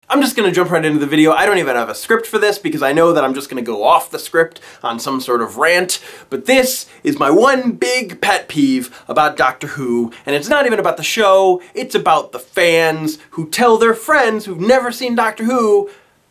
I'm just gonna jump right into the video. I don't even have a script for this because I know that I'm just gonna go off the script on some sort of rant, but this is my one big pet peeve about Doctor Who, and it's not even about the show, it's about the fans who tell their friends who've never seen Doctor Who,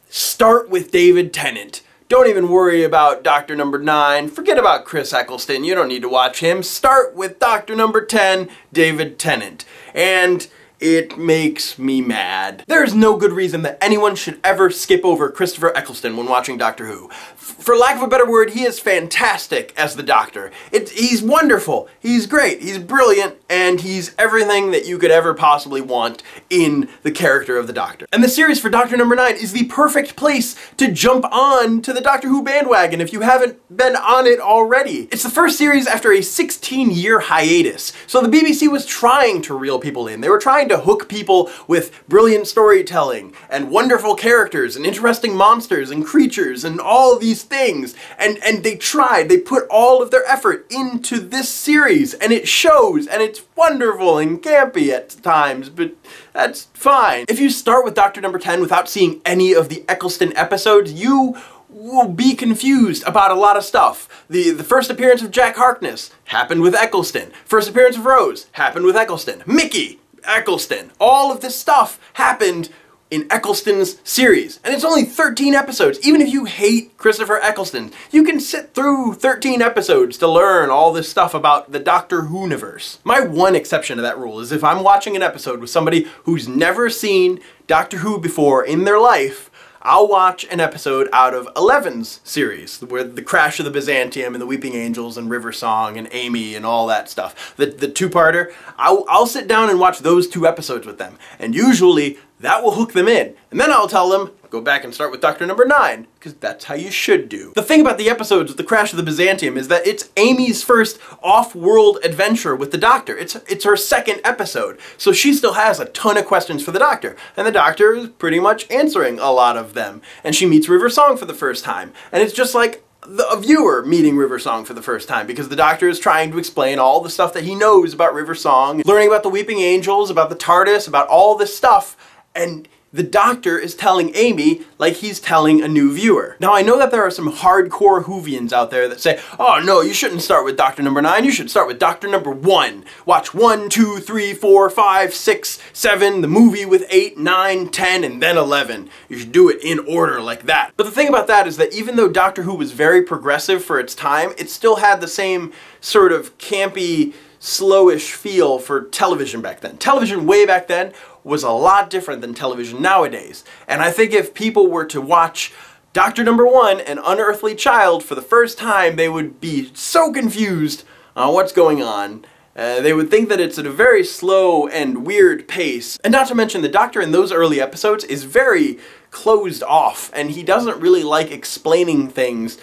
start with David Tennant. Don't even worry about Doctor Number 9, forget about Chris Eccleston, you don't need to watch him, start with Doctor Number 10, David Tennant. And it makes me mad. There is no good reason that anyone should ever skip over Christopher Eccleston when watching Doctor Who. For lack of a better word, he is fantastic as the Doctor. He's wonderful, he's great, he's brilliant, and he's everything that you could ever possibly want in the character of the Doctor. And the series for Doctor Number 9 is the perfect place to jump on to the Doctor Who bandwagon if you haven't been on it already. It's the first series after a 16-year hiatus, so the BBC was trying to reel people in. They were trying to hook people with brilliant storytelling and wonderful characters and interesting monsters and creatures and all these things, and they tried, they put all of their effort into this series, and it shows, and it's wonderful and campy at times, but that's fine. If you start with Doctor Number 10 without seeing any of the Eccleston episodes, you will be confused about a lot of stuff. The first appearance of Jack Harkness happened with Eccleston. First appearance of Rose happened with Eccleston. Mickey, Eccleston. All of this stuff happened in Eccleston's series. And it's only 13 episodes. Even if you hate Christopher Eccleston, you can sit through 13 episodes to learn all this stuff about the Doctor Who-niverse. My one exception to that rule is if I'm watching an episode with somebody who's never seen Doctor Who before in their life, I'll watch an episode out of Eleven's series, where the Crash of the Byzantium and the Weeping Angels and River Song and Amy and all that stuff. The two-parter, I'll sit down and watch those 2 episodes with them. And usually, that will hook them in. And then I'll tell them, go back and start with Doctor Number 9, because that's how you should do. The thing about the episodes with the Crash of the Byzantium is that it's Amy's first off-world adventure with the Doctor. It's her second episode, so she still has a ton of questions for the Doctor, and the Doctor is pretty much answering a lot of them. And she meets River Song for the first time, and it's just like a viewer meeting River Song for the first time, because the Doctor is trying to explain all the stuff that he knows about River Song, learning about the Weeping Angels, about the TARDIS, about all this stuff, and the Doctor is telling Amy like he's telling a new viewer. Now I know that there are some hardcore Whovians out there that say, oh no, you shouldn't start with Doctor Number 9, you should start with Doctor Number 1. Watch 1, 2, 3, 4, 5, 6, 7, the movie with 8, 9, 10, and then 11. You should do it in order like that. But the thing about that is that even though Doctor Who was very progressive for its time, it still had the same sort of campy, slowish feel for television back then. Television way back then was a lot different than television nowadays. And I think if people were to watch Doctor Number 1 and Unearthly Child for the first time, they would be so confused on what's going on. They would think that it's at a very slow and weird pace. And not to mention, the Doctor in those early episodes is very closed off, and he doesn't really like explaining things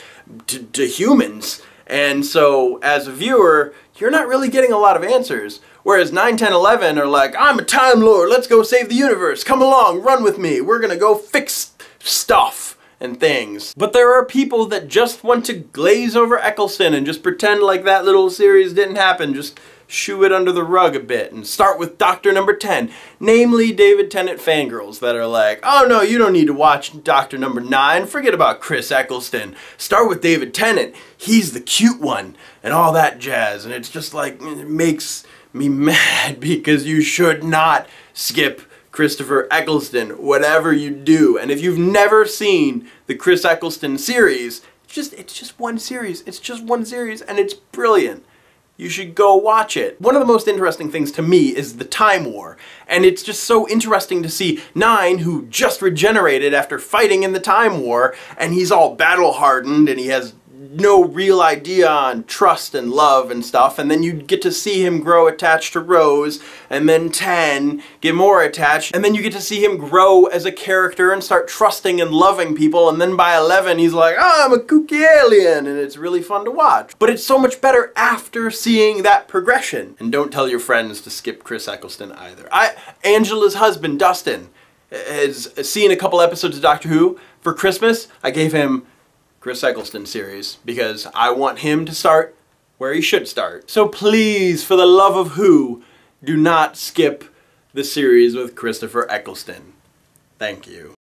to humans. And so, as a viewer, you're not really getting a lot of answers. Whereas 9, 10, 11 are like, I'm a Time Lord, let's go save the universe, come along, run with me, we're gonna go fix stuff and things. But there are people that just want to glaze over Eccleston and just pretend like that little series didn't happen, just shoo it under the rug a bit and start with Doctor Number 10, namely David Tennant fangirls that are like, oh no, you don't need to watch Doctor Number 9, forget about Chris Eccleston, start with David Tennant, he's the cute one, and all that jazz. And it's just like, it makes me mad because you should not skip Christopher Eccleston, whatever you do. And if you've never seen the Chris Eccleston series, it's just one series, and it's brilliant. You should go watch it. One of the most interesting things to me is the Time War, and it's just so interesting to see 9, who just regenerated after fighting in the Time War, and he's all battle-hardened, and he has no real idea on trust and love and stuff, and then you get to see him grow attached to Rose, and then 10 get more attached, and then you get to see him grow as a character and start trusting and loving people, and then by 11 he's like, oh, I'm a kooky alien, and it's really fun to watch. But it's so much better after seeing that progression. And don't tell your friends to skip Chris Eccleston either. Angela's husband, Dustin, has seen a couple episodes of Doctor Who. For Christmas, I gave him Chris Eccleston series because I want him to start where he should start. So please, for the love of Who, do not skip the series with Christopher Eccleston. Thank you.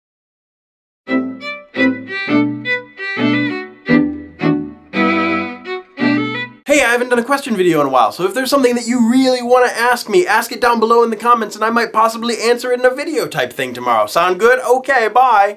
Hey, I haven't done a question video in a while, so if there's something that you really want to ask me, ask it down below in the comments and I might possibly answer it in a video type thing tomorrow. Sound good? Okay, bye!